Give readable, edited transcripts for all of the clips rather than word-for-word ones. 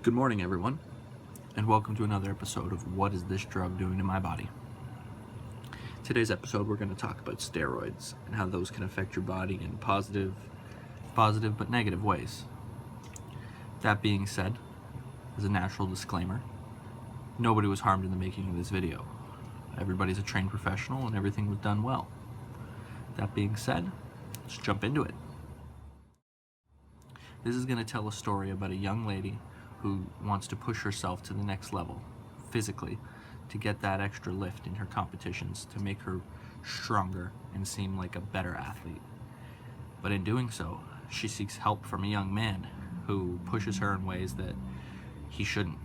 Good morning, everyone, and welcome to another episode of What is this drug doing to my body? Today's episode, we're going to talk about steroids and how those can affect your body in positive but negative ways. That being said, as a natural disclaimer, nobody was harmed in the making of this video. Everybody's a trained professional and everything was done well. That being said, let's jump into it. This is going to tell a story about a young lady who wants to push herself to the next level physically to get that extra lift in her competitions to make her stronger and seem like a better athlete. But in doing so, she seeks help from a young man who pushes her in ways that he shouldn't,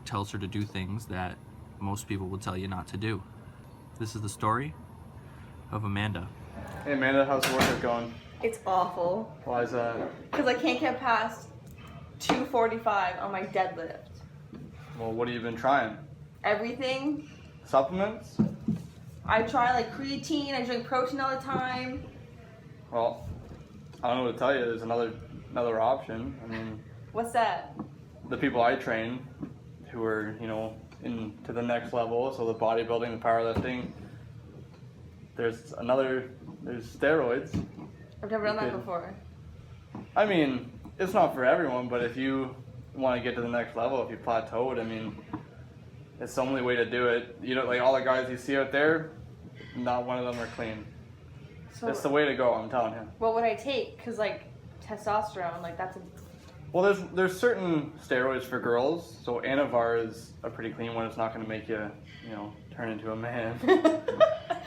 tells her to do things that most people would tell you not to do. This is the story of Amanda. Hey Amanda, how's the workout going? It's awful. Why is that? Because I can't get past 245 on my deadlift. Well, what have you been trying? Everything. Supplements? I try like creatine, I drink protein all the time. Well, I don't know what to tell you. There's another option. I mean, What's that? the people I train who are, into the next level, so the bodybuilding, the powerlifting, there's steroids. I've never done that Okay. before. I mean, it's not for everyone, but if you want to get to the next level, if you plateaued, I mean, it's the only way to do it. Like all the guys you see out there, not one of them are clean. So It's the way to go, I'm telling you. what would I take? Because like testosterone, like that's a... Well, there's certain steroids for girls. So Anavar is a pretty clean one. It's not going to make you, turn into a man.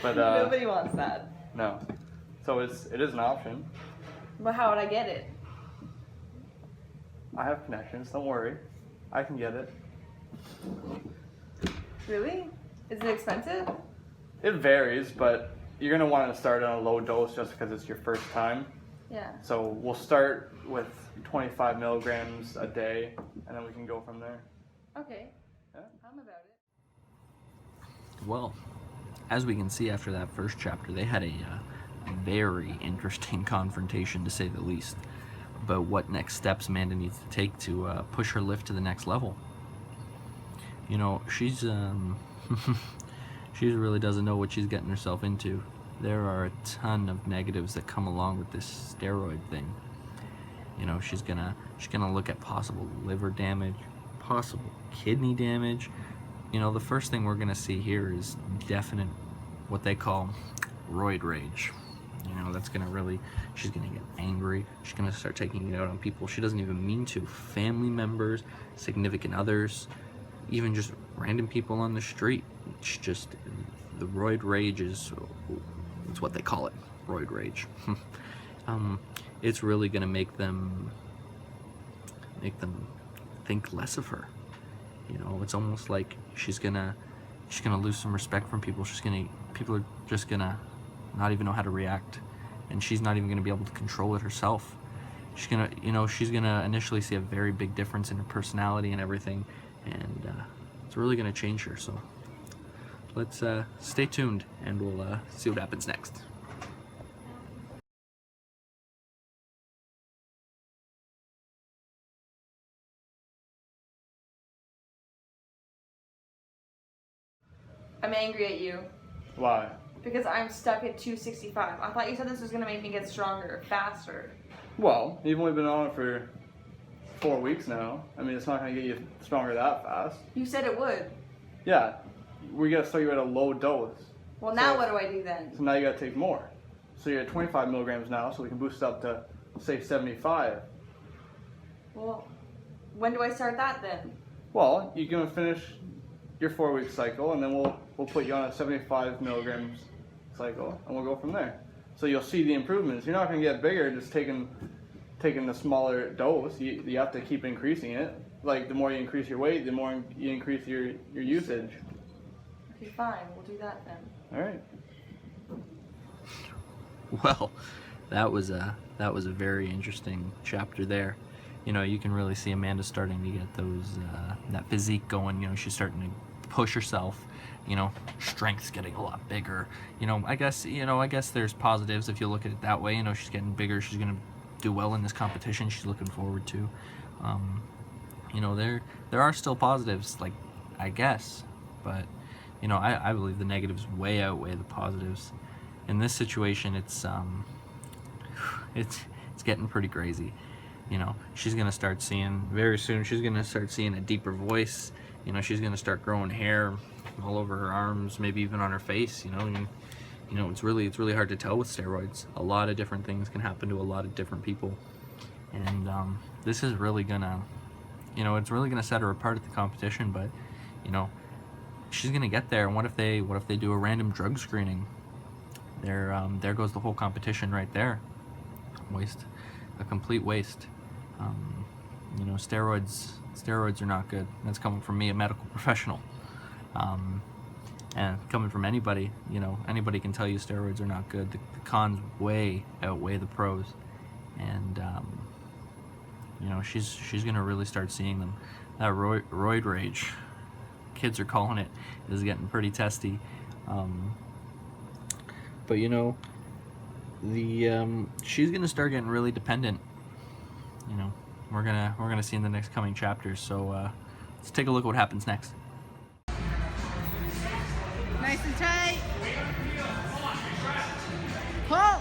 But Nobody wants that. no. So it is an option. But how would I get it? I have connections. Don't worry, I can get it. Really? Is it expensive? It varies, but you're going to want to start on a low dose just because it's your first time. Yeah. So we'll start with 25 milligrams a day, and then we can go from there. Okay. Yeah. I'm about it. Well, as we can see after that first chapter, they had a very interesting confrontation, to say the least, about what next steps Amanda needs to take to push her lift to the next level. She's she really doesn't know what she's getting herself into. There are a ton of negatives that come along with this steroid thing. She's gonna look at possible liver damage, possible kidney damage. The first thing we're gonna see here is definite, what they call roid rage. That's gonna really, she's gonna get angry. She's gonna start taking it out on people she doesn't even mean to. Family members, significant others, even just random people on the street. It's just, the roid rage is, it's what they call it, roid rage. It's really gonna make them think less of her. It's almost like she's gonna lose some respect from people. People are just gonna not even know how to react, and she's not even gonna be able to control it herself. She's gonna initially see a very big difference in her personality and everything, and it's really gonna change her. So let's stay tuned, and we'll see what happens next. I'm angry at you. Why? Because I'm stuck at 265. I thought you said this was going to make me get stronger, faster. Well, you've only been on it for 4 weeks now. I mean, it's not going to get you stronger that fast. You said it would. Yeah, we got to start you at a low dose. Well, now So- what do I do then? So now you got to take more. So you're at 25 milligrams now, so we can boost it up to, say, 75. Well, when do I start that then? Well, you're going to finish your 4-week cycle, and then we'll put you on a 75 milligrams cycle, and we'll go from there. So you'll see the improvements. You're not going to get bigger just taking the smaller dose. You have to keep increasing it. Like, the more you increase your weight, the more you increase your usage. Okay, fine. We'll do that then. All right. Well, that was a very interesting chapter there. You can really see Amanda starting to get that physique going. She's starting to push herself. Strength's getting a lot bigger. I guess there's positives if you look at it that way. She's getting bigger. She's gonna do well in this competition she's looking forward to. you know, there are still positives, like, I guess, but you know, I believe the negatives way outweigh the positives. In this situation, it's getting pretty crazy. You know, she's gonna start seeing very soon. She's gonna start seeing a deeper voice. You know, she's gonna start growing hair all over her arms, maybe even on her face. You know, and, you know, it's really hard to tell with steroids. A lot of different things can happen to a lot of different people, and this is really gonna, you know, it's really gonna set her apart at the competition. But you know, she's gonna get there. And what if they do a random drug screening? There goes the whole competition right there. Waste, a complete waste. You know, steroids are not good. That's coming from me, a medical professional, and coming from anybody. You know, anybody can tell you steroids are not good. The cons way outweigh the pros, and you know, she's gonna really start seeing them. That roid rage, kids are calling it, is getting pretty testy. But you know, she's gonna start getting really dependent. You know, we're gonna see in the next coming chapters. So let's take a look at what happens next. Nice and tight. Pull,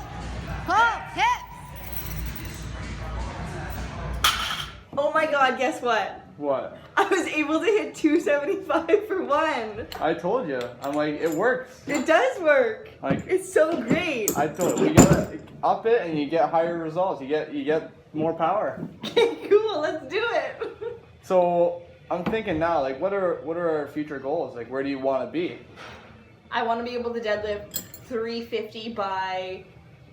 hit. Oh my god, guess what? What? I was able to hit 275 for one. I told you. I'm like, it works. It does work. Like, It's so great. I told you, we gotta up it and you get higher results. You get more power. Cool, let's do it. So I'm thinking now, like, what are our future goals? Like, where do you want to be? I want to be able to deadlift 350 by,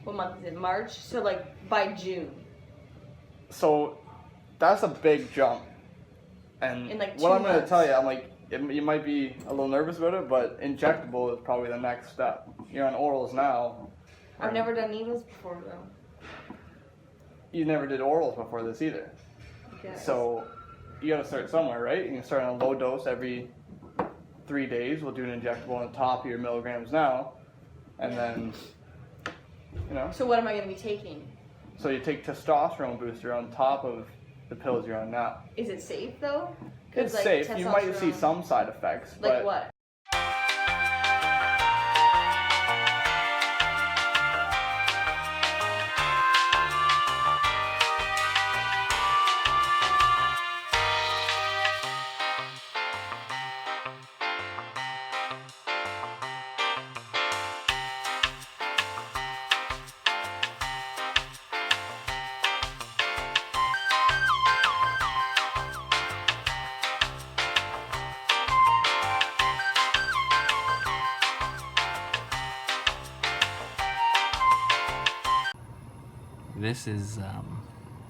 what month is it? March? So like by June. So that's a big jump. And In, like, what 2 I'm going to months. tell you, I'm like, you might be a little nervous about it, but injectable is probably the next step. You're on orals now. I've never done needles before though. You never did orals before this either. Okay. So you got to start somewhere, right? You can start on a low dose every 3 days. We'll do an injectable on top of your milligrams now. And then, you know, So what am I going to be taking? so you take testosterone booster on top of the pills you're on now. Is it safe though? 'Cause, It's like, safe. You might see testosterone- some side effects, Like but what?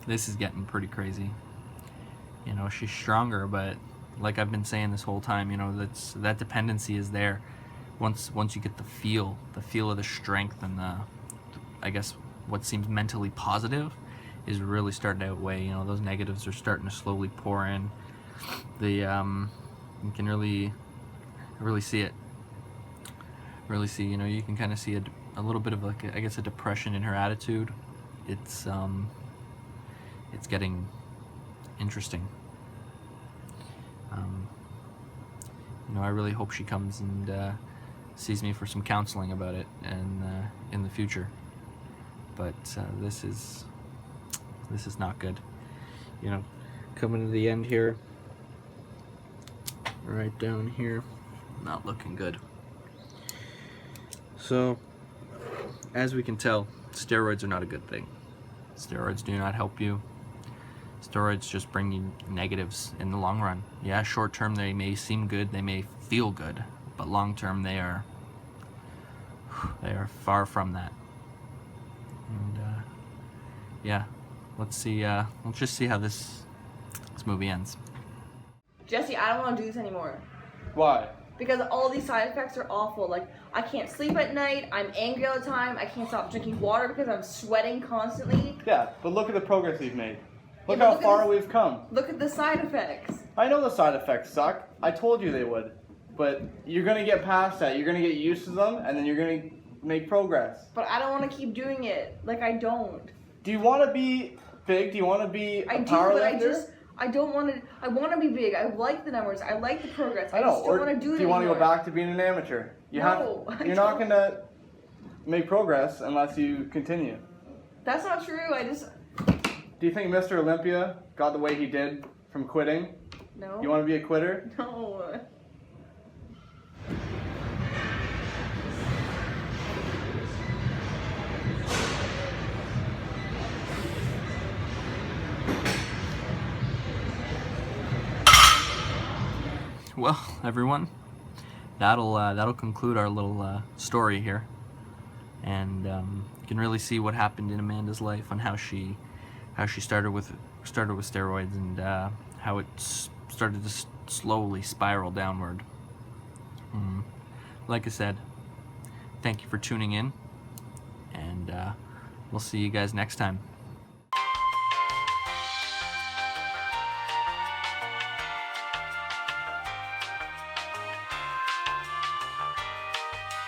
This is getting pretty crazy. You know, she's stronger, but like I've been saying this whole time, you know, that dependency is there. Once you get the feel of the strength and I guess what seems mentally positive is really starting to outweigh. You know, those negatives are starting to slowly pour in. You can really see it. Really see, you know, you can kind of see a little bit of like I guess a depression in her attitude. It's getting interesting. You know, I really hope she comes and sees me for some counseling about it and in the future. But this is not good. You know, coming to the end here, right down here, not looking good. So, as we can tell, steroids are not a good thing. Steroids do not help you. Steroids just bring you negatives in the long run. Yeah, short term they may seem good, they may feel good, but long term they are far from that. And yeah, let's just see how this movie ends. Jesse, I don't want to do this anymore. why? Because all these side effects are awful. Like, I can't sleep at night, I'm angry all the time, I can't stop drinking water because I'm sweating constantly. Yeah, but look at the progress we've made. Look Yeah, but how look at far this- we've come. Look at the side effects. I know the side effects suck. I told you they would. But you're going to get past that. You're going to get used to them, and then you're going to make progress. But I don't want to keep doing it. Like, I don't. Do you want to be big? Do you want to be a I do, powerlifter? but I don't want to. I want to be big. I like the numbers. I like the progress. I I know. just don't Or want to do it do you want to go anymore. back to being an amateur? You No, I You're not don't. gonna make progress unless you continue. That's not true. I just Do you think Mr. Olympia got the way he did from quitting? no. You want to be a quitter? No. Well, everyone, that'll conclude our little story here, and you can really see what happened in Amanda's life on how she started with steroids and how it started to slowly spiral downward. Like I said, thank you for tuning in, and we'll see you guys next time.